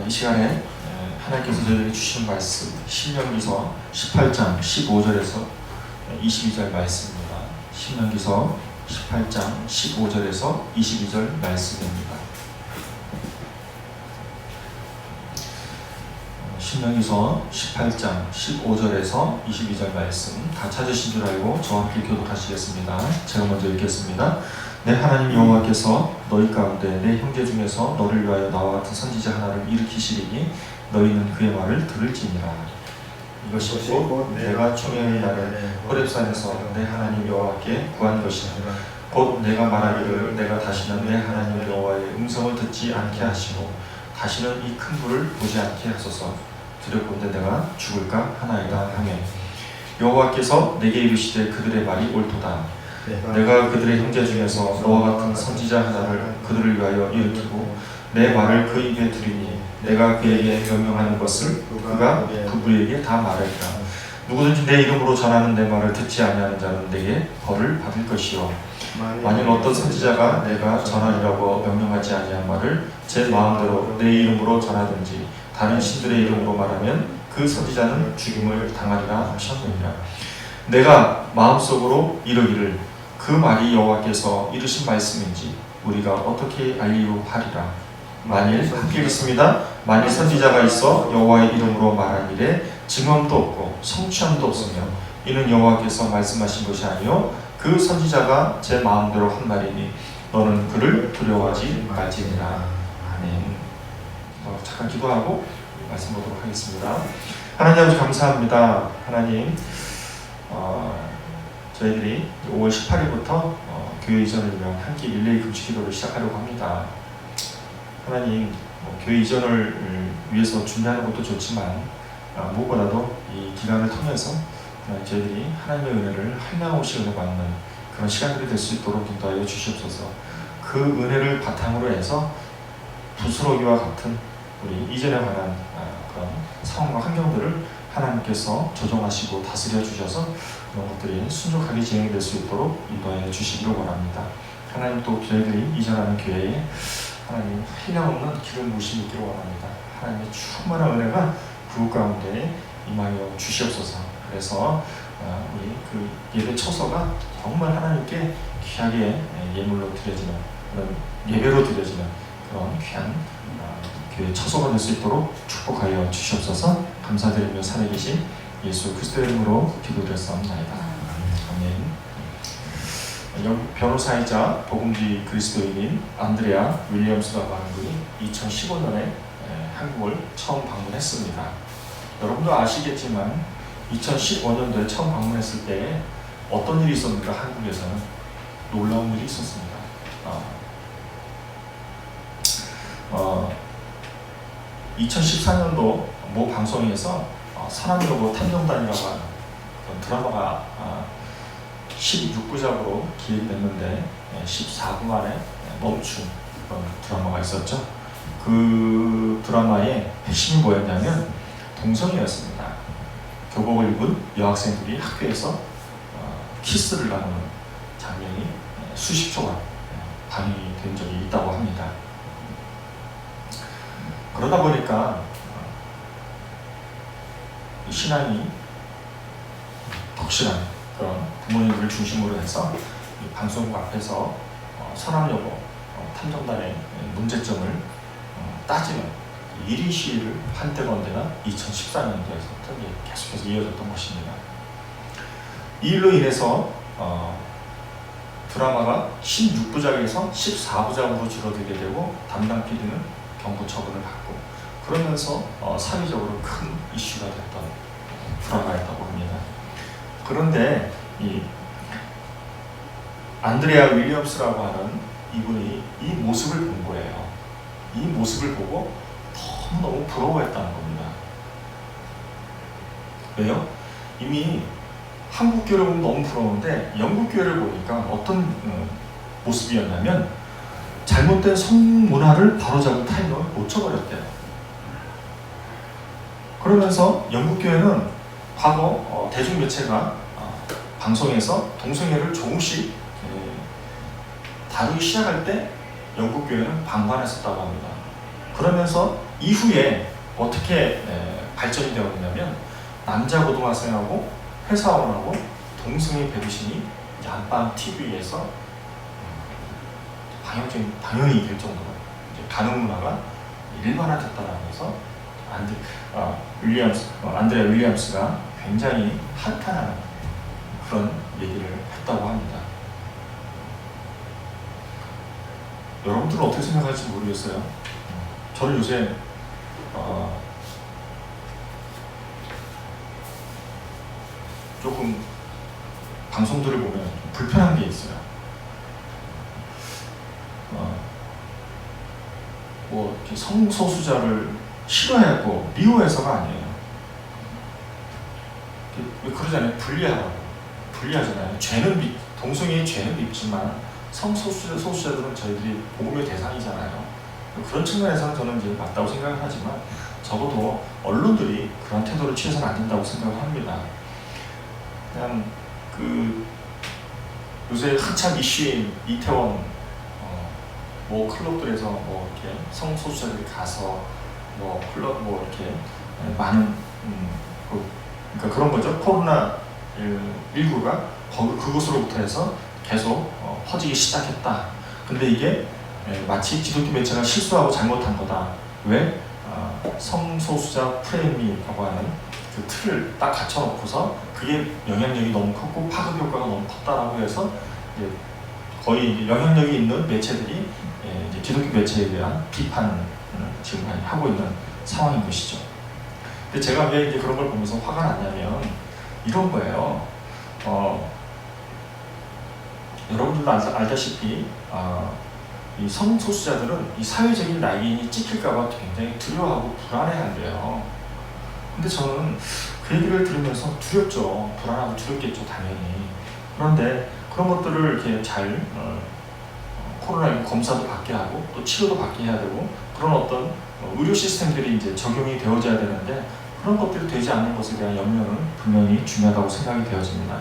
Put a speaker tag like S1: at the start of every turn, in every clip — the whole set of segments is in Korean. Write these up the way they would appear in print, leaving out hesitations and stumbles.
S1: 이 시간에 하나님께서 저희에게 주신 말씀 신명기서 18장 15절에서 22절 말씀입니다. 신명기서 18장 15절에서 22절 말씀입니다. 신명기서 18장 15절에서 22절 말씀 다 찾으신 줄 알고 저와 함께 교독하시겠습니다. 제가 먼저 읽겠습니다. 내 하나님 여호와께서 너희 가운데 내 형제 중에서 너를 위하여 나와 같은 선지자 하나를 일으키시리니 너희는 그의 말을 들을지니라. 이것이 곧 내가 총회의 날에 호렙산에서 내 하나님 여호와께 구한 것이라. 곧 내가 말하기를 내가 다시는 내 하나님 여호와의 음성을 듣지 않게 하시고 다시는 이 큰 불을 보지 않게 하소서. 두렵건대 내가 죽을까 하나이다 하며 여호와께서 내게 이르시되 그들의 말이 옳도다. 내가 그들의 형제 중에서 너와 같은 선지자 하나를 그들을 위하여 일으키고 내 말을 그 입에 두리니 내가 그에게 명령하는 것을 그가 그부에게 다 말하리라. 누구든지 내 이름으로 전하는 내 말을 듣지 아니하는 자는 내게 벌을 받을 것이요 만일 어떤 선지자가 내가 전하리라고 명령하지 아니한 말을 제 마음대로 내 이름으로 전하든지 다른 신들의 이름으로 말하면 그 선지자는 죽임을 당하리라 하셨느니라. 내가 마음속으로 이르기를 그 말이 여호와께서 이르신 말씀인지 우리가 어떻게 알리요 하리라. 만일 하필 있습니다. 만일 선지자가 있어 여호와의 이름으로 말한 일에 증언도 없고 성취함도 없으며 이는 여호와께서 말씀하신 것이 아니요 그 선지자가 제 마음대로 한 말이니 너는 그를 두려워하지 말지니라. 아멘. 잠깐 기도하고 말씀 보도록 하겠습니다. 하나님 아버지 감사합니다. 하나님 저희들이 5월 18일부터 교회 이전을 위한 한끼 릴레이 금식 기도를 시작하려고 합니다. 하나님 교회 이전을 위해서 준비하는 것도 좋지만 무엇보다도 이 기간을 통해서 저희들이 하나님의 은혜를 한량없이 은혜 받는 그런 시간들이 될 수 있도록 인도하여 주시옵소서. 그 은혜를 바탕으로 해서 부스러기와 같은 우리 이전에 관한 그런 상황과 환경들을 하나님께서 조정하시고 다스려 주셔서 그런 것들이 순종하게 진행될 수 있도록 인도하여 주시기를 원합니다. 하나님 또 저희들이 이전하는 교회에 하나님 한량없는 기름 부으심이 있기를 원합니다. 하나님의 충만한 은혜가 그 가운데 임하여 주시옵소서. 그래서 우리 그 예배 처소가 정말 하나님께 귀하게 예물로 드려지는 그런 예배로 드려지는 그런 귀한 교회 처소가 될 수 있도록 축복하여 주시옵소서. 감사드리며 살아계신 예수 그리스도의 이름으로 기도드렸사옵나이다. 아멘. 변호사이자 복음주의 그리스도인인 안드레아 윌리엄스라고 하는 분이 2015년에 한국을 처음 방문했습니다. 여러분도 아시겠지만 2015년도에 처음 방문했을 때 어떤 일이 있었는가. 한국에서는 놀라운 일이 있었습니다. 2014년도 모 방송에서 사랑여고 탐정단이라고 하는 그런 드라마가 16부작으로 기획됐는데 14부 만에 멈춘 그런 드라마가 있었죠. 그 드라마의 핵심이 뭐였냐면 동성애였습니다. 교복을 입은 여학생들이 학교에서 키스를 나누는 장면이 수십 초간 방영된 적이 있다고 합니다. 그러다 보니까 신앙이 덕실한 그런 부모님을 중심으로 해서 방송국 앞에서 서남여고 탐정단의 문제점을 따지는 1위 시위를 한때건대나 2014년도에서부터 계속해서 이어졌던 것입니다. 이 일로 인해서 드라마가 16부작에서 14부작으로 줄어들게 되고 담당 PD는 경고 처분을 받고 그러면서 사회적으로 큰 이슈가 됐던 드라마였다고 합니다. 그런데 이 안드레아 윌리엄스라고 하는 이분이 이 모습을 본 거예요. 이 모습을 보고 너무 부러워했다는 겁니다. 왜요? 이미 한국 교회를 보면 너무 부러운데 영국 교회를 보니까 어떤 모습이었냐면 잘못된 성문화를 바로잡을 타이밍을 놓쳐버렸대요. 그러면서 영국 교회는 과거 대중매체가 방송에서 동성애를 조금씩 다루기 시작할 때 영국 교회는 방관했었다고 합니다. 그러면서 이후에 어떻게 발전이 되었냐면 남자 고등학생하고 회사원하고 동성애 배우신이 안방 TV에서 방영이 될 정도로 이제 가능 문화가 일반화됐다라면서 안드레아 윌리엄스가 굉장히 한탄하는 그런 얘기를 했다고 합니다. 여러분들은 어떻게 생각할지 모르겠어요. 저는 요새 조금 방송들을 보면 불편한 게 있어요. 뭐 이렇게 성소수자를 싫어하고 미워해서가 아니에요. 왜 그러잖아요. 분리하잖아요. 동성애의 죄는 밉지만 소수자들은 저희들이 복음의 대상이잖아요. 그런 측면에서는 저는 이제 맞다고 생각을 하지만 적어도 언론들이 그런 태도를 취해서는 안 된다고 생각을 합니다. 그냥 요새 한참 이슈인 이태원 뭐 클럽들에서 뭐 이렇게 성소수자들이 가서 뭐 클럽 뭐 이렇게 많은 그러니까 그런 거죠. 코로나 19가 그것으로부터 해서 계속 퍼지기 시작했다. 근데 이게 마치 기독교 매체가 실수하고 잘못한 거다. 왜 성소수자 프레임이라고 하는 그 틀을 딱 갖춰놓고서 그게 영향력이 너무 컸고 파급 효과가 너무 컸다라고 해서 이제 거의 영향력이 있는 매체들이 이제 기독교 매체에 대한 비판을 지금 하고 있는 상황인 것이죠. 근데 제가 왜 이제 그런 걸 보면서 화가 났냐면 이런 거예요. 여러분들도 알다시피 이 성소수자들은 이 사회적인 낙인이 찍힐까봐 굉장히 두려워하고 불안해한대요. 근데 저는 그 얘기를 들으면서 두렵죠. 불안하고 두렵겠죠, 당연히. 그런데 그런 것들을 이렇게 잘 코로나19 검사도 받게 하고 또 치료도 받게 해야 되고 그런 어떤 의료 시스템들이 이제 적용이 되어져야 되는데 그런 것들이 되지 않는 것에 대한 염려는 분명히 중요하다고 생각이 되어집니다.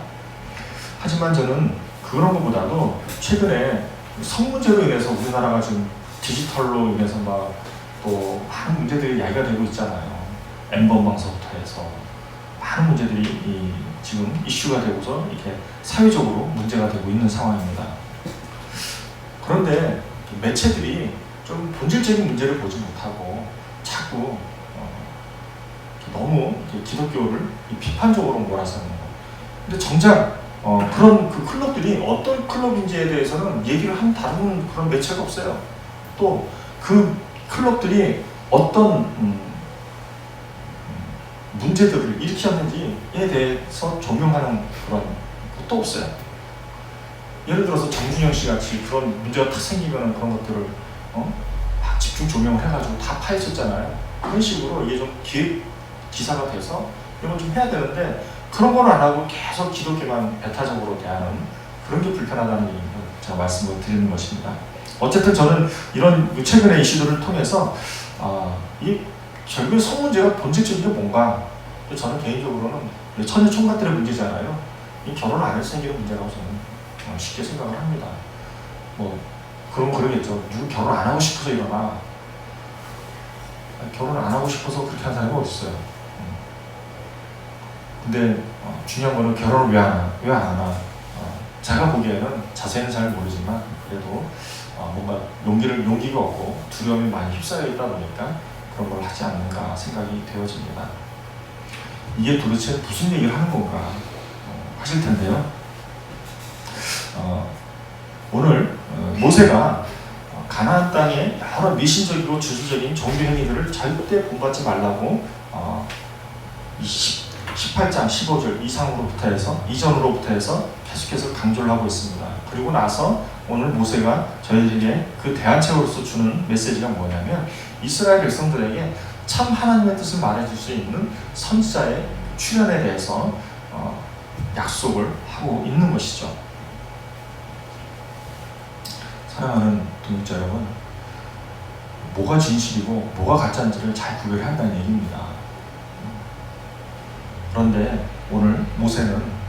S1: 하지만 저는 그런 것보다도 최근에 성 문제로 인해서 우리나라가 지금 디지털로 인해서 막 또 많은 문제들이 야기가 되고 있잖아요. 엠번 방송부터 해서 많은 문제들이 지금 이슈가 되고서 이렇게 사회적으로 문제가 되고 있는 상황입니다. 그런데 매체들이 좀 본질적인 문제를 보지 못하고 자꾸 너무 기독교를 비판적으로 몰아서는 거. 근데 정작 그런 그 클럽들이 어떤 클럽인지에 대해서는 얘기를 다루는 그런 매체가 없어요. 또 그 클럽들이 어떤 문제들을 일으켰는지에 대해서 조명하는 그런 것도 없어요. 예를 들어서 정준영 씨 같이 그런 문제가 탁 생기면 그런 것들을 막 집중 조명을 해가지고 다 파헤쳤잖아요. 그런 식으로 이게 좀 기사가 돼서 이런 걸 좀 해야 되는데 그런 건 안 하고 계속 기독교만 배타적으로 대하는 그런 게 불편하다는 얘기를 제가 말씀을 드리는 것입니다. 어쨌든 저는 이런 최근의 이슈들을 통해서 이 결국에 성 문제가 본질적인 게 뭔가 저는 개인적으로는 처녀 총각들의 문제잖아요. 이 결혼 안 해서 생기는 문제라고 저는 쉽게 생각을 합니다. 뭐 그럼 그러겠죠. 누구 결혼 안 하고 싶어서 이러나 결혼 안 하고 싶어서 그렇게 하는 사람이 어디 있어요. 근데 중요한 거는 결혼을 왜 안 하나. 제가 보기에는 자세히는 잘 모르지만 그래도 뭔가 용기가 없고 두려움이 많이 휩싸여 있다 보니까 그런 걸 하지 않는가 생각이 되어집니다. 이게 도대체 무슨 얘기를 하는 건가 하실 텐데요. 오늘 모세가 가나안 땅의 여러 미신적이고 주술적인 종교 행위들을 절대 본받지 말라고 18장 15절 이전으로부터 해서 계속해서 강조를 하고 있습니다. 그리고 나서 오늘 모세가 저희에게 그 대안책으로서 주는 메시지가 뭐냐면 이스라엘 백성들에게 참 하나님의 뜻을 말해줄 수 있는 선지자의 출현에 대해서 약속을 하고 있는 것이죠. 사랑하는 동역자 여러분, 뭐가 진실이고 뭐가 가짜인지를 잘 구별한다는 얘기입니다. 그런데 오늘 모세는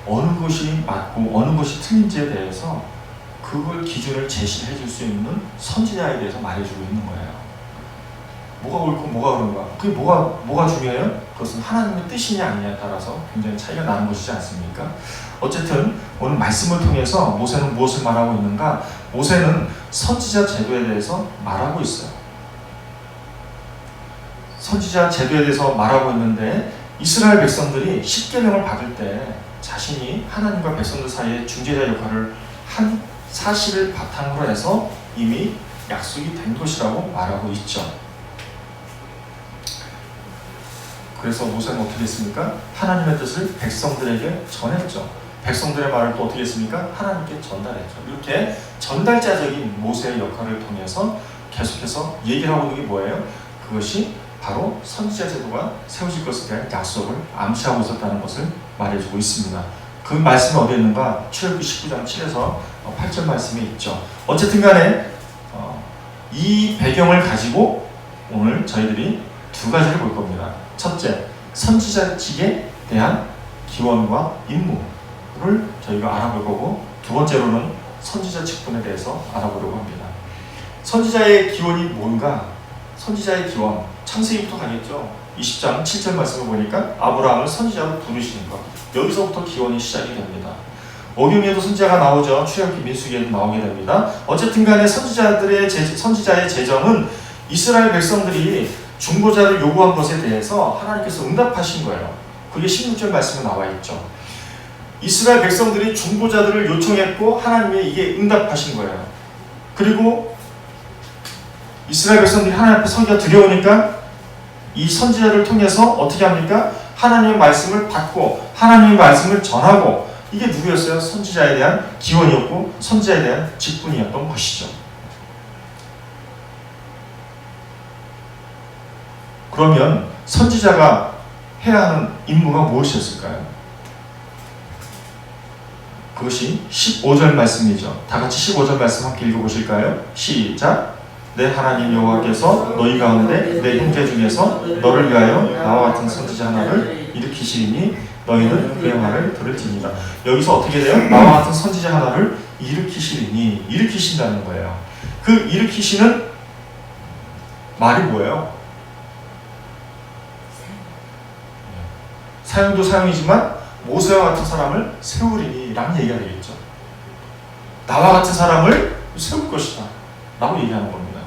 S1: 어느 것이 맞고 어느 것이 틀린지에 대해서 그걸 기준을 제시해 줄 수 있는 선지자에 대해서 말해주고 있는 거예요. 뭐가 옳고 뭐가 그른가? 그게 뭐가 중요해요? 그것은 하나님의 뜻이냐 아니냐에 따라서 굉장히 차이가 나는 것이지 않습니까? 어쨌든 오늘 말씀을 통해서 모세는 무엇을 말하고 있는가? 모세는 선지자 제도에 대해서 말하고 있어요. 선지자 제도에 대해서 말하고 있는데 이스라엘 백성들이 십계명을 받을 때 자신이 하나님과 백성들 사이에 중재자 역할을 한 사실을 바탕으로 해서 이미 약속이 된 것이라고 말하고 있죠. 그래서 모세는 어떻게 했습니까? 하나님의 뜻을 백성들에게 전했죠. 백성들의 말을 또 어떻게 했습니까? 하나님께 전달했죠. 이렇게 전달자적인 모세의 역할을 통해서 계속해서 얘기를 하고 있는 게 뭐예요? 그것이 바로 선지자 제도가 세워질 것에 대한 약속을 암시하고 있었다는 것을 말해주고 있습니다. 그 말씀이 어디에 있는가? 출애굽기 19장 7에서 8절 말씀에 있죠. 어쨌든 간에 이 배경을 가지고 오늘 저희들이 두 가지를 볼 겁니다. 첫째, 선지자직에 대한 기원과 임무를 저희가 알아볼 거고, 두 번째로는 선지자 직분에 대해서 알아보려고 합니다. 선지자의 기원이 뭔가? 선지자의 기원, 창세기부터 가겠죠. 20장 7절 말씀을 보니까 아브라함을 선지자로 부르시는 것, 여기서부터 기원이 시작이 됩니다. 오경에도 선지자가 나오죠. 출애굽기 민수기에도 나오게 됩니다. 어쨌든 간에 선지자의 제정은 이스라엘 백성들이 중보자를 요구한 것에 대해서 하나님께서 응답하신 거예요. 그게 16절 말씀에 나와 있죠. 이스라엘 백성들이 중보자들을 요청했고 하나님이 이게 응답하신 거예요. 그리고 이스라엘 백성들이 하나님 앞에 서기가 두려우니까 이 선지자를 통해서 어떻게 합니까? 하나님의 말씀을 받고 하나님의 말씀을 전하고, 이게 누구였어요? 선지자에 대한 기원이었고 선지자에 대한 직분이었던 것이죠. 그러면 선지자가 해야 하는 임무가 무엇이었을까요? 그것이 15절 말씀이죠. 다 같이 15절 말씀 함께 읽어보실까요? 시작! 내 하나님 여호와께서 너희 가운데 내 형제 중에서 너를 위하여 나와 같은 선지자 하나를 일으키시리니 너희는 그의 말을 들을지니라. 여기서 어떻게 돼요? 나와 같은 선지자 하나를 일으키시리니, 일으키신다는 거예요. 그 일으키시는 말이 뭐예요? 사용도 사용이지만 모세와 같은 사람을 세우리니 라는 얘기가 되겠죠. 나와 같은 사람을 세울 것이다 라고 얘기하는 겁니다.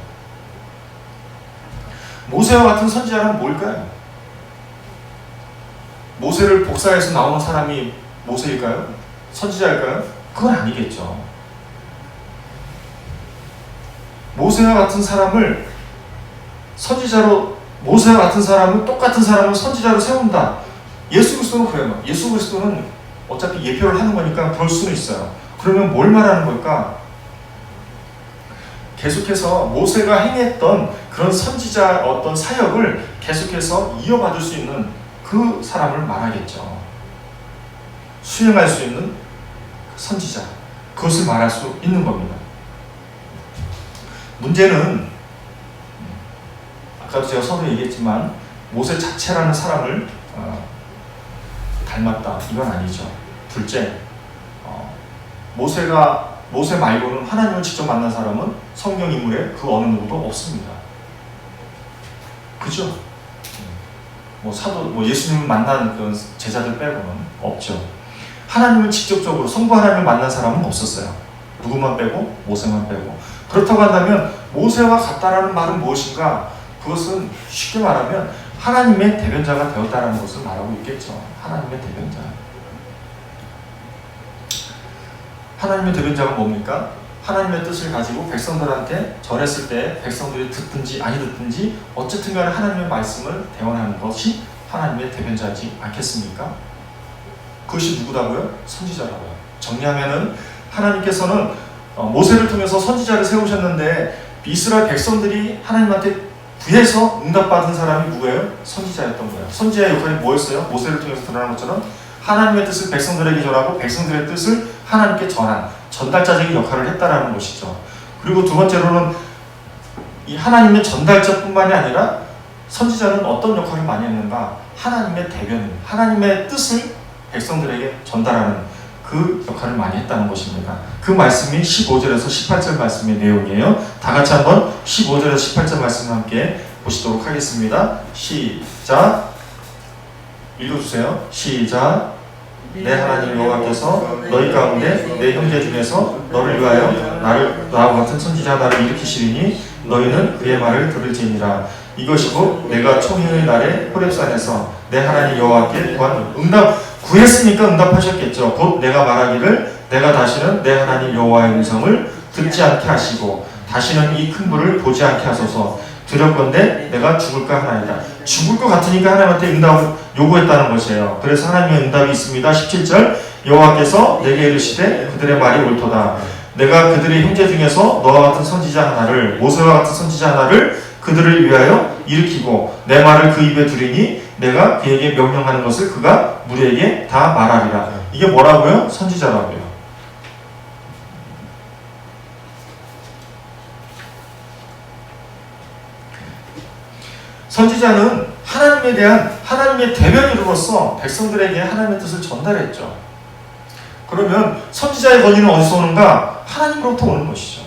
S1: 모세와 같은 선지자는 뭘까요? 모세를 복사해서 나오는 사람이 모세일까요? 선지자일까요? 그건 아니겠죠. 모세와 같은 사람을 선지자로, 모세와 같은 사람은 똑같은 사람을 선지자로 세운다. 예수 그리스도는 그래요. 예수 그리스도는 어차피 예표를 하는 거니까 그럴 수는 있어요. 그러면 뭘 말하는 걸까? 계속해서 모세가 행했던 그런 선지자 어떤 사역을 계속해서 이어받을 수 있는 그 사람을 말하겠죠. 수행할 수 있는 선지자, 그것을 말할 수 있는 겁니다. 문제는 아까도 제가 서로 얘기했지만 모세 자체라는 사람을 닮았다, 이건 아니죠. 둘째, 모세 말고는 하나님을 직접 만난 사람은 성경 인물에 그 어느 누구도 없습니다. 그죠? 예수님을 만난 그 제자들 빼고는 없죠. 하나님을 직접적으로, 성부 하나님을 만난 사람은 없었어요. 누구만 빼고? 모세만 빼고. 그렇다고 한다면 모세와 같다라는 말은 무엇인가? 그것은 쉽게 말하면 하나님의 대변자가 되었다는 것을 말하고 있겠죠. 하나님의 대변자. 하나님의 대변자가 뭡니까? 하나님의 뜻을 가지고 백성들한테 전했을 때 백성들이 듣든지 아니 듣든지 어쨌든 간에 하나님의 말씀을 대언하는 것이 하나님의 대변자이지 않겠습니까? 그것이 누구라고요? 선지자라고요. 정리하면은 하나님께서는 모세를 통해서 선지자를 세우셨는데 이스라엘 백성들이 하나님한테 구해서 응답받은 사람이 누구예요? 선지자였던 거예요. 선지자의 역할이 뭐였어요? 모세를 통해서 드러난 것처럼 하나님의 뜻을 백성들에게 전하고 백성들의 뜻을 하나님께 전한 전달자적인 역할을 했다라는 것이죠. 그리고 두 번째로는 이 하나님의 전달자뿐만이 아니라 선지자는 어떤 역할을 많이 했는가? 하나님의 대변, 하나님의 뜻을 백성들에게 전달하는 그 역할을 많이 했다는 것입니다. 그 말씀이 15절에서 18절 말씀의 내용이에요. 다 같이 한번 15절에서 18절 말씀을 함께 보시도록 하겠습니다. 시작. 읽어주세요. 시작. 내 하나님 여호와께서 너희 가운데 내 형제 중에서 너를 위하여 나와 같은 선지자 나를 일으키시리니 너희는 그의 말을 들을지니라. 이것이 곧 내가 총회의 날에 호렙산에서 내 하나님 여호와께 구했으니까 응답하셨겠죠. 곧 내가 말하기를 내가 다시는 내 하나님 여호와의 음성을 듣지 않게 하시고 다시는 이 큰 불을 보지 않게 하소서. 두렵건대 내가 죽을까 하나이다. 죽을 것 같으니까 하나님한테 응답을 요구했다는 것이에요. 그래서 하나님의 응답이 있습니다. 17절 여호와께서 내게 이르시되 그들의 말이 옳도다. 내가 그들의 형제 중에서 너와 같은 선지자 하나를 모세와 같은 선지자 하나를 그들을 위하여 일으키고 내 말을 그 입에 두리니 내가 그에게 명령하는 것을 그가 무리에게 다 말하리라. 이게 뭐라고요? 선지자라고요. 선지자는 하나님에 대한 하나님의 대변인으로서 백성들에게 하나님의 뜻을 전달했죠. 그러면 선지자의 권위는 어디서 오는가? 하나님으로부터 오는 것이죠.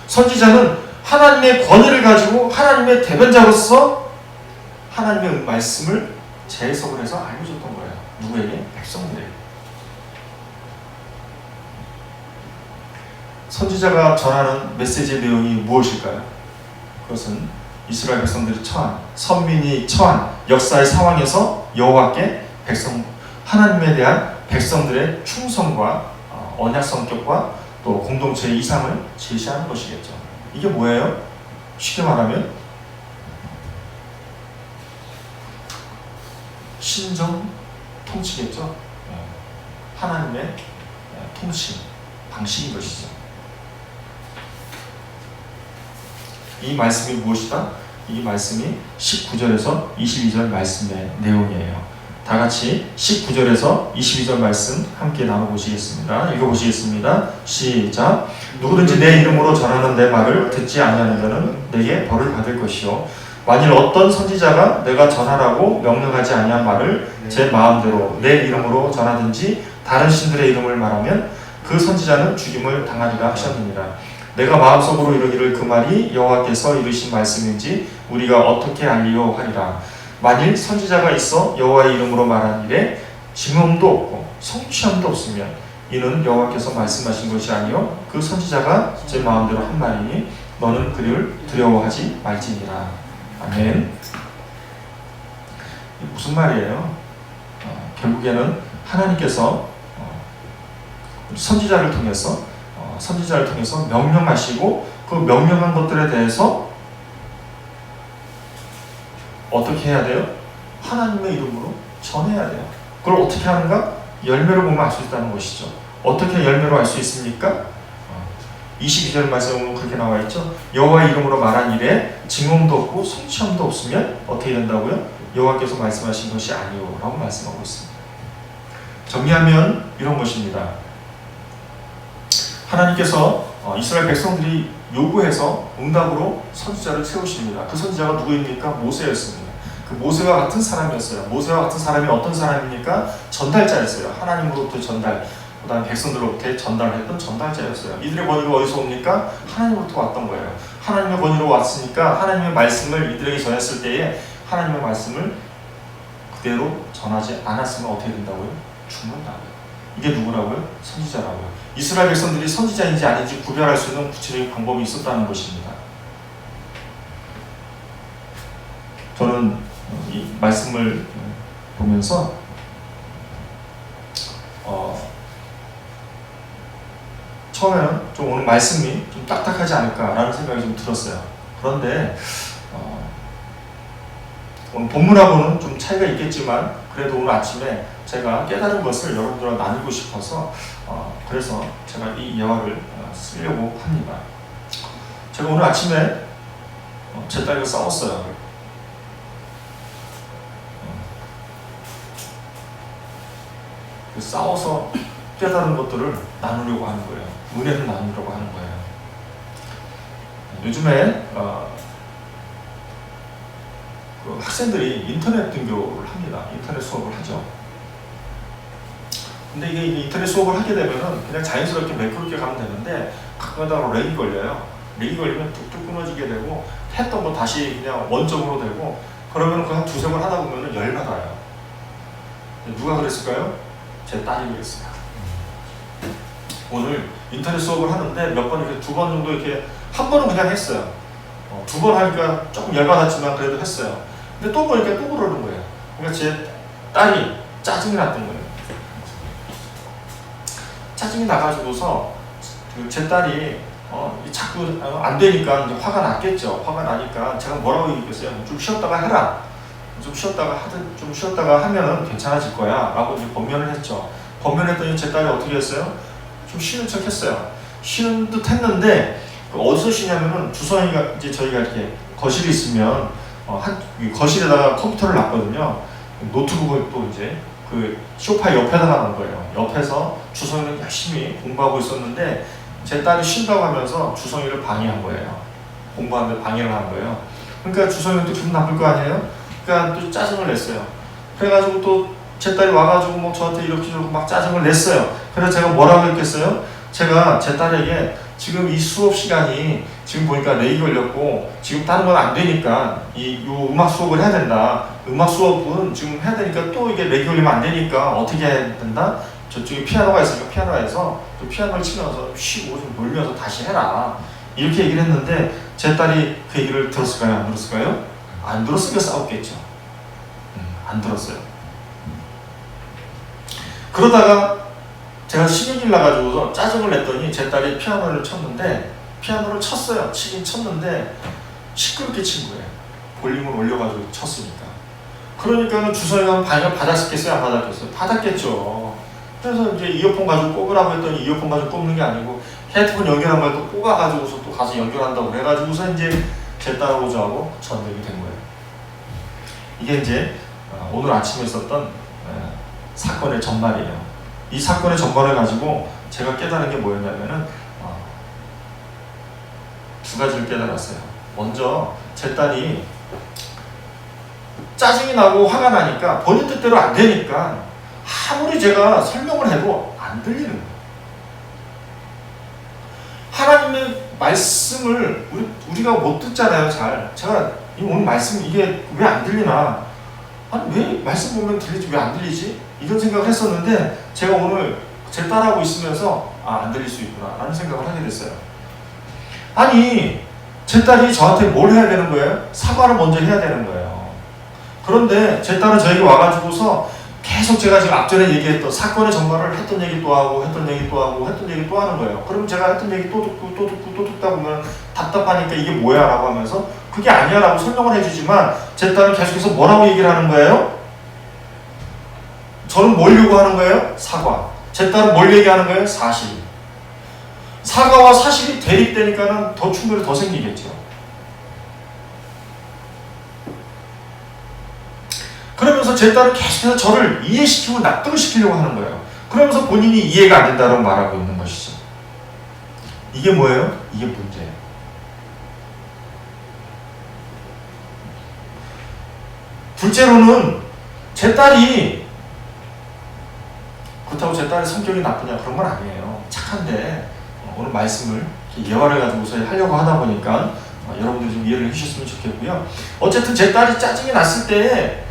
S1: 선지자는 하나님의 권위를 가지고 하나님의 대변자로서 하나님의 말씀을 재해석을 해서 알려줬던 거예요. 누구에게? 백성들에게. 선지자가 전하는 메시지의 내용이 무엇일까요? 그것은 이스라엘 백성들이 처한, 선민이 처한 역사의 상황에서 여호와께 하나님에 대한 백성들의 충성과 언약 성격과 또 공동체의 이상을 제시하는 것이겠죠. 이게 뭐예요? 쉽게 말하면 신정 통치겠죠. 하나님의 통치 방식인 것이죠. 이 말씀이 무엇이다? 이 말씀이 19절에서 22절 말씀의 내용이에요. 다 같이 19절에서 22절 말씀 함께 나눠보시겠습니다. 읽어보시겠습니다. 시작. 누구든지 내 이름으로 전하는 내 말을 듣지 아니하는 자는 내게 벌을 받을 것이요 만일 어떤 선지자가 내가 전하라고 명령하지 아니한 말을 제 마음대로 내 이름으로 전하든지 다른 신들의 이름을 말하면 그 선지자는 죽임을 당하리라 하셨느니라. 내가 마음속으로 이르기를 그 말이 여호와께서 이르신 말씀인지 우리가 어떻게 알리요 하리라. 만일 선지자가 있어 여호와의 이름으로 말한 일에 증언도 없고 성취함도 없으면 이는 여호와께서 말씀하신 것이 아니요 그 선지자가 제 마음대로 한 말이니 너는 그를 두려워하지 말지니라. 아멘. 무슨 말이에요? 결국에는 하나님께서 선지자를 통해서 명령하시고 그 명령한 것들에 대해서 어떻게 해야 돼요? 하나님의 이름으로 전해야 돼요. 그걸 어떻게 하는가? 열매로 보면 알 수 있다는 것이죠. 어떻게 열매로 알 수 있습니까? 22절 말씀에 보면 그렇게 나와 있죠. 여호와의 이름으로 말한 일에 증언도 없고 성취함도 없으면 어떻게 된다고요? 여호와께서 말씀하신 것이 아니요 라고 말씀하고 있습니다. 정리하면 이런 것입니다. 하나님께서 이스라엘 백성들이 요구해서 응답으로 선지자를 세우십니다. 그 선지자가 누구입니까? 모세였습니다. 그 모세와 같은 사람이었어요. 모세와 같은 사람이 어떤 사람입니까? 전달자였어요. 하나님으로부터 전달, 그 다음에 백성들로부터 전달했던 전달자였어요. 이들의 권위가 어디서 옵니까? 하나님으로부터 왔던 거예요. 하나님의 권위로 왔으니까 하나님의 말씀을 이들에게 전했을 때에 하나님의 말씀을 그대로 전하지 않았으면 어떻게 된다고요? 죽는다고요. 이게 누구라고요? 선지자라고요. 이스라엘 백성들이 선지자인지 아닌지 구별할 수 있는 구체적인 방법이 있었다는 것입니다. 저는 이 말씀을 보면서 처음에는 좀 오늘 말씀이 좀 딱딱하지 않을까라는 생각이 좀 들었어요. 그런데 오늘 본문하고는 좀 차이가 있겠지만 그래도 오늘 아침에 제가 깨달은 것을 여러분들과 나누고 싶어서 그래서 제가 이 예화를 쓰려고 합니다. 제가 오늘 아침에 제 딸과 싸웠어요. 싸워서 깨달은 것들을 나누려고 하는 거예요. 은혜를 나누려고 하는 거예요. 요즘에 그 학생들이 인터넷 등교를 합니다. 인터넷 수업을 하죠. 근데 이게 인터넷 수업을 하게 되면은 그냥 자연스럽게 매끄럽게 가면 되는데 가끔가다 렉이 걸려요. 렉이 걸리면 뚝뚝 끊어지게 되고 했던 거 다시 그냥 원점으로 되고, 그러면 그 한 두세 번 하다 보면 열받아요. 누가 그랬을까요? 제 딸이 그랬어요. 오늘 인터넷 수업을 하는데 몇 번 이렇게 두 번 정도 이렇게, 한 번은 그냥 했어요. 두 번 하니까 조금 열받았지만 그래도 했어요. 근데 또 보니까 또 그러는 거예요. 그러니까 제 딸이 짜증이 났던 거예요. 짜증이 나가지고서 제 딸이 자꾸 안 되니까 이제 화가 났겠죠. 화가 나니까 제가 뭐라고 얘기했어요? 좀 쉬었다가 해라. 좀 쉬었다가 하면은 괜찮아질 거야. 라고 이제 권면을 했죠. 권면했더니 제 딸이 어떻게 했어요? 좀 쉬는 척 했어요. 쉬는 듯 했는데, 어디서 쉬냐면은 주성이가 이제 저희가 이렇게 거실에 있으면 거실에다가 컴퓨터를 놨거든요. 노트북을 또 이제 그 소파 옆에다 놔놓은 거예요. 옆에서 주성이는 열심히 공부하고 있었는데 제 딸이 쉰다고 하면서 주성이를 방해한 거예요. 공부하는데 방해를 한 거예요. 그러니까 주성이는 또 기분 나쁠 거 아니에요? 그러니까 또 짜증을 냈어요. 그래가지고 또 제 딸이 와가지고 뭐 저한테 이렇게 저렇게 막 짜증을 냈어요. 그래서 제가 뭐라고 했겠어요? 제가 제 딸에게 지금 이 수업 시간이 지금 보니까 렉이 걸렸고 지금 다른 건 안 되니까 요 음악 수업을 해야 된다. 음악 수업은 지금 해야 되니까 또 이게 렉이 걸리면 안 되니까 어떻게 해야 된다? 저쪽에 피아노가 있으니까 피아노에서 또 피아노를 치면서 쉬고 좀 놀면서 다시 해라. 이렇게 얘기를 했는데 제 딸이 그 얘기를 들었을까요? 안 들었을까요? 안 들었으니까 싸웠겠죠. 안 들었어요. 그러다가 제가 신경질 나가지고서 짜증을 냈더니 제 딸이 피아노를 쳤는데, 피아노를 쳤어요. 치긴 쳤는데 시끄럽게 친 거예요. 볼륨을 올려가지고 쳤으니까. 그러니까는 주성이가 방해를 받았겠어요? 안 받았겠어요? 받았겠죠. 그래서 이제 이어폰 가지고 꼽으라고 했더니 이어폰 가지고 꼽는 게 아니고 헤드폰 연결한 걸 또 꼽아가지고서 또 가서 연결한다고 그래가지고서 이제 제 딸하고 저하고 전쟁이 된 거예요. 이게 이제 오늘 아침에 있었던 사건의 전말이에요. 이 사건의 전말을 가지고 제가 깨달은 게 뭐였냐면은 두 가지를 깨달았어요. 먼저 제 딸이 짜증이 나고 화가 나니까 본인 뜻대로 안 되니까 아무리 제가 설명을 해도 안 들리는 거예요. 하나님의 말씀을 우리가 못 듣잖아요. 잘. 제가 오늘 말씀 이게 왜 안 들리나? 아니 왜 말씀 보면 들리지 왜 안 들리지? 이런 생각을 했었는데 제가 오늘 제 딸하고 있으면서 안 들릴 수 있구나 라는 생각을 하게 됐어요. 아니 제 딸이 저한테 뭘 해야 되는 거예요? 사과를 먼저 해야 되는 거예요. 그런데 제 딸은 저에게 와가지고서 계속 제가 지금 앞전에 얘기했던 사건의 전말을 했던 얘기 또 하고 했던 얘기 또 하고 했던 얘기 또 하는 거예요. 그럼 제가 했던 얘기 또 듣고 또 듣고 또 듣다 보면 답답하니까 이게 뭐야 라고 하면서 그게 아니야 라고 설명을 해주지만 제 딸은 계속해서 뭐라고 얘기를 하는 거예요? 저는 뭘 요구하는 거예요? 사과. 제 딸은 뭘 얘기하는 거예요? 사실. 사과와 사실이 대립되니까는 더 충돌이 더 생기겠죠. 그러면서 제 딸은 계속해서 저를 이해시키고 납득을 시키려고 하는 거예요. 그러면서 본인이 이해가 안 된다고 말하고 있는 것이죠. 이게 뭐예요? 이게 문제예요. 둘째로는 제 딸이 그렇다고 제 딸의 성격이 나쁘냐 그런 건 아니에요. 착한데 오늘 말씀을 예화를 가지고서 하려고 하다 보니까 여러분들이 좀 이해를 해주셨으면 좋겠고요. 어쨌든 제 딸이 짜증이 났을 때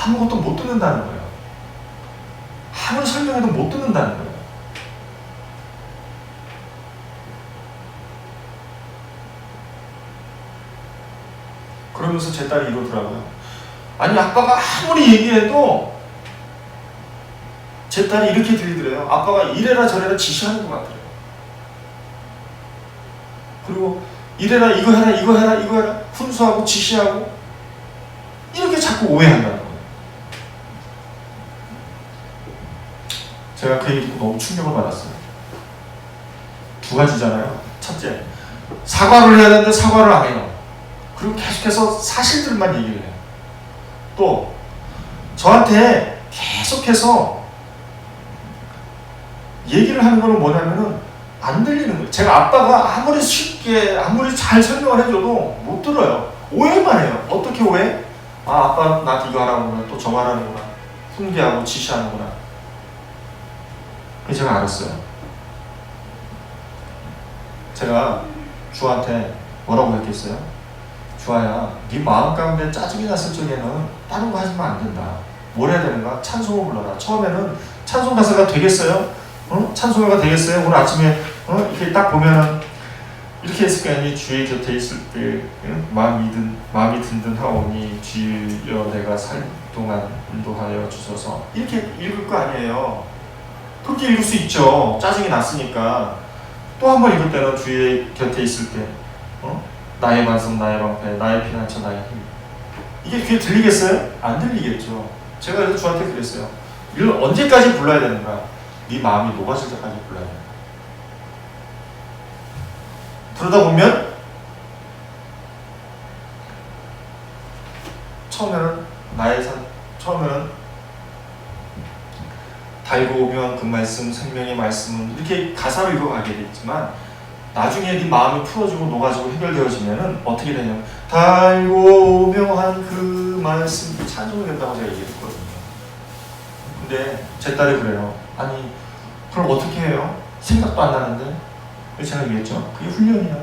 S1: 아무것도 못 듣는다는 거예요. 아무리 설명해도 못 듣는다는 거예요. 그러면서 제 딸이 이러더라고요. 아니 아빠가 아무리 얘기해도 제 딸이 이렇게 들리더래요. 아빠가 이래라 저래라 지시하는 것 같아요. 그리고 이래라 이거 해라 이거 해라 이거 해라 훈수하고 지시하고 이렇게 자꾸 오해한다는 거예요. 제가 그 얘기 듣고 너무 충격을 받았어요. 두 가지잖아요. 첫째, 사과를 해야 되는데 사과를 안 해요. 그리고 계속해서 사실들만 얘기를 해요. 또 저한테 계속해서 얘기를 하는 거는 뭐냐면은 안 들리는 거예요. 제가 아빠가 아무리 쉽게 아무리 잘 설명을 해줘도 못 들어요. 오해만 해요. 어떻게 오해? 아빠 나한테 이거 하라는구나 또 저거 하라는구나 훈계하고 지시하는구나. 그래서 제가 알았어요. 제가 주한테 뭐라고 했겠어요? 주아야, 네 마음 가운데 짜증이 났을 적에는 다른 거 하시면 안 된다. 뭘 해야 되는가? 찬송을 불러라. 처음에는 찬송 가사가 되겠어요? 찬송가가 되겠어요? 오늘 아침에 이렇게 딱 보면은 이렇게 했을 거 아니에요? 주의 곁에 있을 때 마음이 든든하오니 주여 내가 살 동안 인도하여 주소서. 이렇게 읽을 거 아니에요? 그렇게 읽을 수 있죠. 짜증이 났으니까. 또 한 번 읽을 때는 주의 곁에 있을 때 나의 반석, 나의 방패, 나의 피난처, 나의 힘. 이게 귀에 들리겠어요? 안 들리겠죠. 제가 그래서 주한테 그랬어요. 이걸 언제까지 불러야 되는가? 네 마음이 녹아질 때까지 불러야 된다. 그러다 보면 처음에는 달고 오면 그 말씀, 생명의 말씀은 이렇게 가사로 읽어가게 됐지만 나중에 네 마음이 풀어지고 녹아지고 해결되어지면은 어떻게 되냐면 달고 오면 그 말씀 찬송이 된다고 제가 얘기했거든요. 근데 제 딸이 그래요. 아니 그럼 어떻게 해요? 생각도 안 나는데? 제가 얘기했죠. 그게 훈련이야.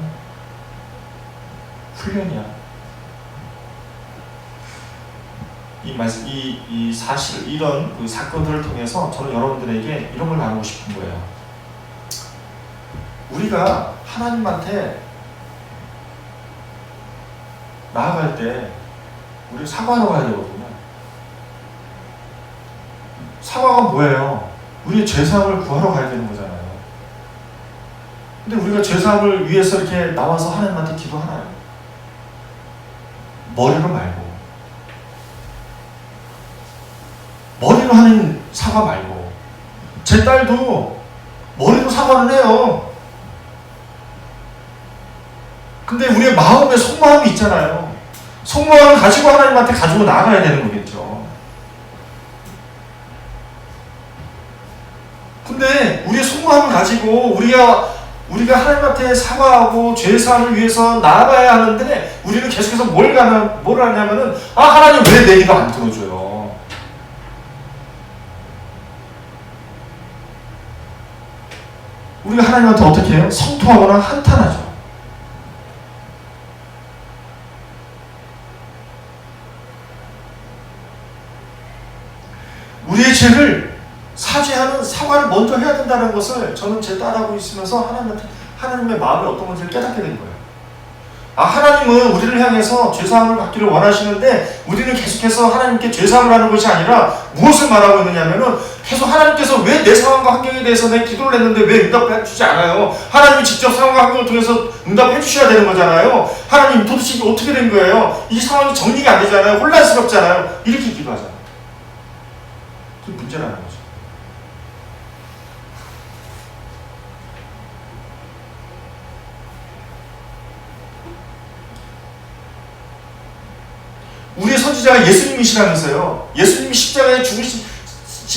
S1: 이 말씀, 이 사실, 이런 그 사건들을 통해서 저는 여러분들에게 이런 걸 나누고 싶은 거예요. 우리가 하나님한테 나아갈 때 우리 사과하러 가야 되거든요. 사과가 뭐예요? 우리의 죄사함을 구하러 가야 되는 거잖아요. 근데 우리가 죄사함을 위해서 이렇게 나와서 하나님한테 기도하나요? 머리로 말고, 머리로 하는 사과 말고. 제 딸도 머리로 사과를 해요. 근데 우리의 마음에 속마음이 있잖아요. 속마음을 가지고 하나님한테 가지고 나가야 되는 거겠죠. 근데 우리의 속마음을 가지고 우리가 하나님한테 사과하고 죄사함을 위해서 나아가야 하는데 우리는 계속해서 뭘 하냐면은 하나님 왜 내 기도 안 들어줘요? 우리가 하나님한테 어떻게 해요? 성토하거나 한탄하죠. 우리의 죄를 사죄하는 사과를 먼저 해야 된다는 것을 저는 제 딸하고 있으면서 하나님의 마음이 어떤 건지를 깨닫게 된 거예요. 하나님은 우리를 향해서 죄사함을 받기를 원하시는데 우리는 계속해서 하나님께 죄사함을 하는 것이 아니라 무엇을 말하고 있느냐면은 계속 하나님께서 왜 내 상황과 환경에 대해서 내 기도를 했는데 왜 응답해 주지 않아요? 하나님이 직접 상황과 환경을 통해서 응답해 주셔야 되는 거잖아요. 하나님 도대체 이게 어떻게 된 거예요? 이 상황이 정리가 안 되잖아요. 혼란스럽잖아요. 이렇게 기도하잖아요. 그게 문제라는 거죠. 우리의 선지자가 예수님이시라면서요.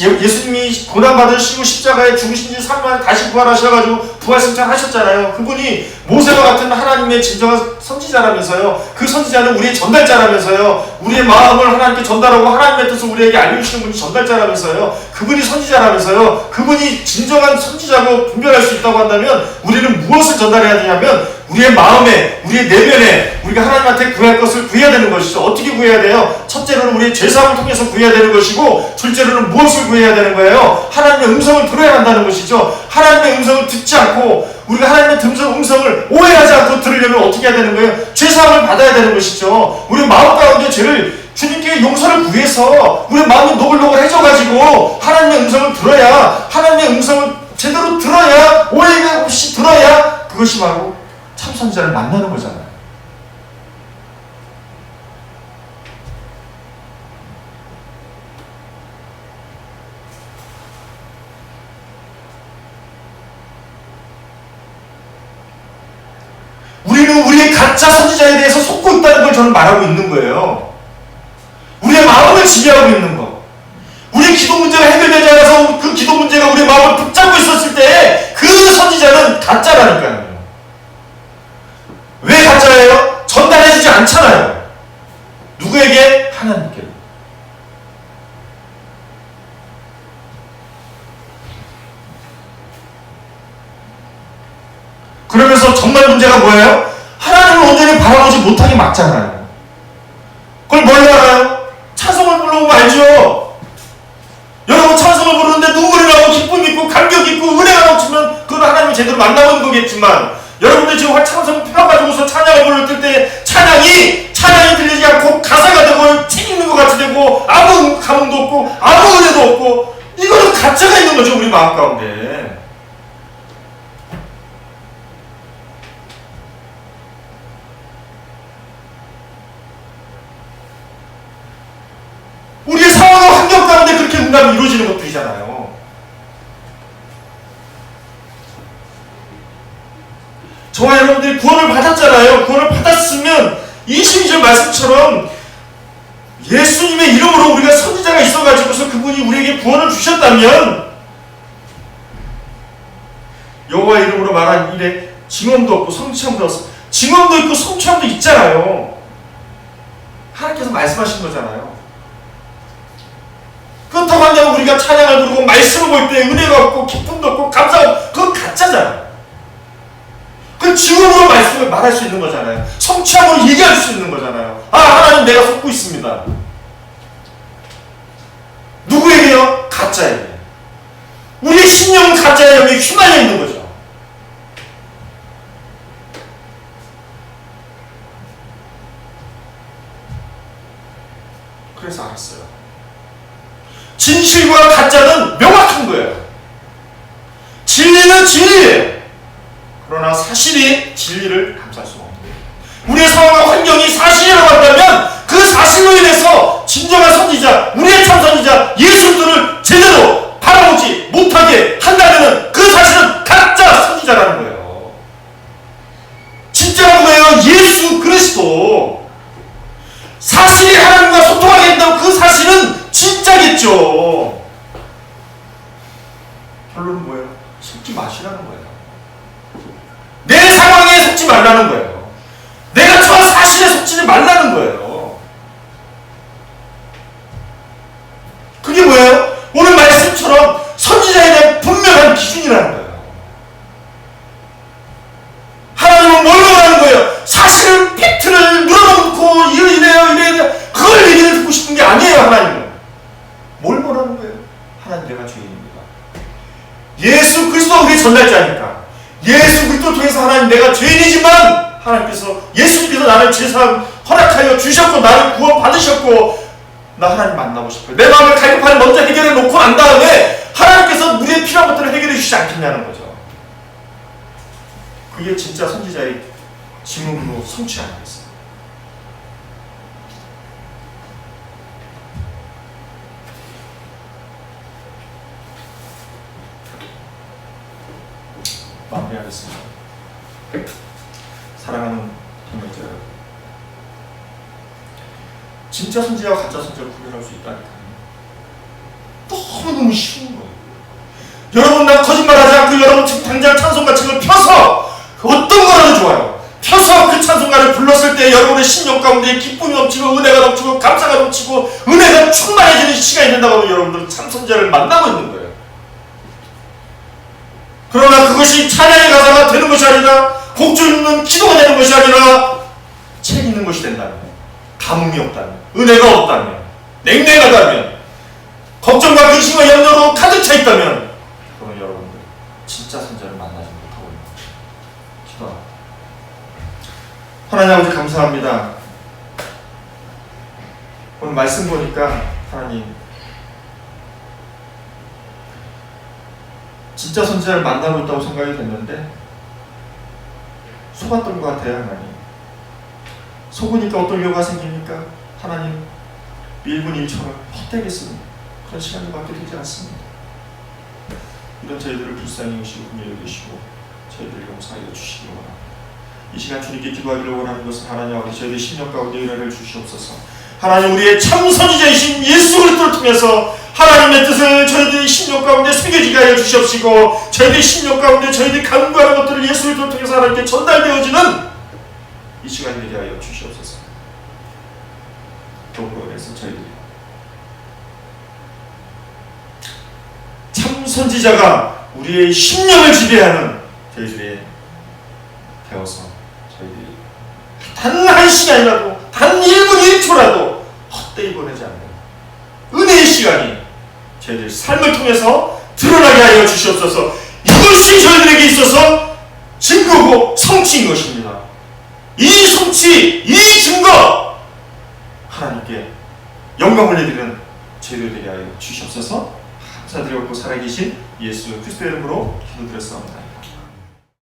S1: 예수님이 고난받으시고 십자가에 죽으신 지 3일 만에 다시 부활하셔가지고 부활승천하셨잖아요. 그분이 모세와 같은 하나님의 진정한 선지자라면서요. 그 선지자는 우리의 전달자라면서요. 우리의 마음을 하나님께 전달하고 하나님의 뜻을 우리에게 알려주시는 분이 전달자라면서요. 그분이 선지자라면서요. 그분이 진정한 선지자고 분별할 수 있다고 한다면 우리는 무엇을 전달해야 되냐면 우리의 마음에, 우리의 내면에 우리가 하나님한테 구할 것을 구해야 되는 것이죠. 어떻게 구해야 돼요? 첫째로는 우리의 죄사함을 통해서 구해야 되는 것이고, 둘째로는 무엇을 구해야 되는 거예요? 하나님의 음성을 들어야 한다는 것이죠. 하나님의 음성을 듣지 않고 우리가 하나님의 음성을 오해하지 않고 들으려면 어떻게 해야 되는 거예요? 죄사함을 받아야 되는 것이죠. 우리 마음 가운데 죄를 주님께 용서를 구해서 우리 마음이 노글노글해져가지고 하나님의 음성을 들어야, 하나님의 음성을 제대로 들어야, 오해가 없이 들어야 그것이 바로 참 선지자를 만나는 거잖아요. 우리는 우리의 가짜 선지자에 대해서 속고 있다는 걸 저는 말하고 있는 거예요. 우리의 마음을 지배하고 있는 거. 우리의 기도 문제가 해결되지 않아서 그 기도 문제가 우리의 마음을 붙잡고 있었을 때 그 선지자는 가짜라니까요. 왜 가짜예요? 전달해주지 않잖아요. 누구에게? 하나님께. 그러면서 정말 문제가 뭐예요? 하나님을 온전히 바라보지 못하게 막잖아요.
S2: 만나는 거겠지만 여러분들 지금 찬송 펴가지고서 찬양을 불렀을 때 찬양이 들리지 않고 가사가 되고 책 읽는 것 같이 되고 아무 감흥도 없고 아무 은혜도 없고 이거는 가짜가 있는 거죠. 우리 마음 가운데. 우리의 상황과 환경 가운데 그렇게 응답이 이루어지는 것들이잖아요. 저와 여러분들이 구원을 받았잖아요. 구원을 받았으면 22절 말씀처럼 예수님의 이름으로 우리가 선지자가 있어가지고서 그분이 우리에게 구원을 주셨다면 여호와 이름으로 말한 일에 증언도 없고 성취함도 없고 증언도 있고 성취함도 있잖아요. 하나님께서 말씀하신 거잖아요. 그렇다고 한다면 우리가 찬양을 부르고 말씀을 볼 때 은혜가 없고 기쁨도 없고 감사가 없고 그건 가짜잖아요. 그 증언으로 말씀을 말할 수 있는 거잖아요. 성취함으로 얘기할 수 있는 거잖아요. 아, 하나님 내가 속고 있습니다. 누구에게요? 가짜에게. 우리의 신령은 가짜의 영에 휘말려 있는 거죠. 그래서 알았어요. 진실과 가짜는 명확한 거예요. 진리는 진리예요. 그러나 사실이 진리를 감쌀 수가 없는 거예요. 우리의 상황과 환경이 사실이라고 한다면 그 사실로 인해서 진정한 선지자, 우리의 참 선지자 예수님을 제대로 바라보지 못하게 한다면 그 사실은 가짜 선지자라는 거예요. 진짜가 뭐예요? 예수 그리스도. 사실이 하나님과 소통하게 된다면 그 사실은 진짜겠죠. 결론은 뭐예요? 속지 마시라는 거예요. 내 상황에 속지 말라는 거예요. 내가 저 사실에 속지 말라는 거예요. 그게 뭐예요? 오늘 말씀처럼 선지자에 대한 분명한 기준이라는 거예요. 하나님은 뭘 원하는 거예요? 사실을 팩트를 늘어놓고 이래요 그걸 얘기를 듣고 싶은 게 아니에요. 하나님은 뭘 원하는 거예요? 하나님 내가 죄인입니다. 예수 그리스도가 우리의 전달자니까 예수 그리스도를 통해서 하나님 내가 죄인이지만 하나님께서 예수님께서 나를 죄사함 허락하여 주셨고 나를 구원 받으셨고 나 하나님 만나고 싶어요. 내 마음의 갈급함을 먼저 해결해 놓고 난 다음에 하나님께서 우리의 필요한 것들을 해결해 주시지 않겠냐는 거죠. 그게 진짜 선지자의 지문으로 성취 아니겠어요? 마무리하겠습니다. 사랑하는 동역자 여러분, 진짜 선지자와 가짜 선지자를 구별할 수 있다니까요. 너무너무 쉬운 거예요. 여러분 난 거짓말하지 않고 여러분 지금 당장 찬송가 책을 펴서 어떤 거라도 좋아요. 펴서 그 찬송가를 불렀을 때 여러분의 심령 가운데 기쁨이 넘치고 은혜가 넘치고 감사가 넘치고 은혜가 충만해지는 시간이 된다고 하면 여러분들은 참 선지자를 만나고 있는 거예요. 그러나 그것이 찬양의 가사가 되는 것이 아니라 곡조 있는 기도가 되는 것이 아니라 책 있는 것이 된다면, 감흥이 없다면, 은혜가 없다면, 냉랭하다면, 걱정과 근심과 염려로 가득 차 있다면 그러면 여러분들 진짜 선지자를 만나지 못하고 있는 거예요. 기도합니다. 하나님 아버지 감사합니다. 오늘 말씀 보니까 하나님 진짜 선지자를 만나고 있다고 생각이 됐는데 속았던 것 같아요. 하나님 속으니까 어떤 결과가 생깁니까? 하나님 1분 1초를 헛되게 쓰는 그런 시간밖에 되지 않습니다. 이런 저희들을 불쌍히 여기시고 긍휼히 여기시고 저희들을 용서하여 주시기 원합니다. 이 시간 주님께 기도하기를 원하는 것은 하나님 아버지 저희들 심령 가운데 은혜를 주시옵소서. 하나님 우리의 참 선지자이신 예수 그리스도를 통해서 하나님의 뜻을 저희들의 심령 가운데 새겨지게 하여 주시옵시고 저희들의 심령 가운데 저희들이 간구하는 것들을 예수 그리스도를 통해서 하나님께 전달되어지는 이 시간이 되게 하여 주시옵소서. 더불어 그래서 저희들이 참 선지자가 우리의 심령을 지배하는 저희들이 되어서 저희들이 단 한 시간이라도 단 1분 1초라도 헛되이 보내지 않는 은혜의 시간이 저희들 삶을 통해서 드러나게 하여 주시옵소서. 이것이 저희들에게 있어서 그거고 성취인 것입니다. 이 성취, 이 증거 하나님께 영광을 올려드리는 저희들 되게 하여 주시옵소서. 감사드리고 살아계신 예수 그리스도의 이름으로 기도드렸사옵나이다.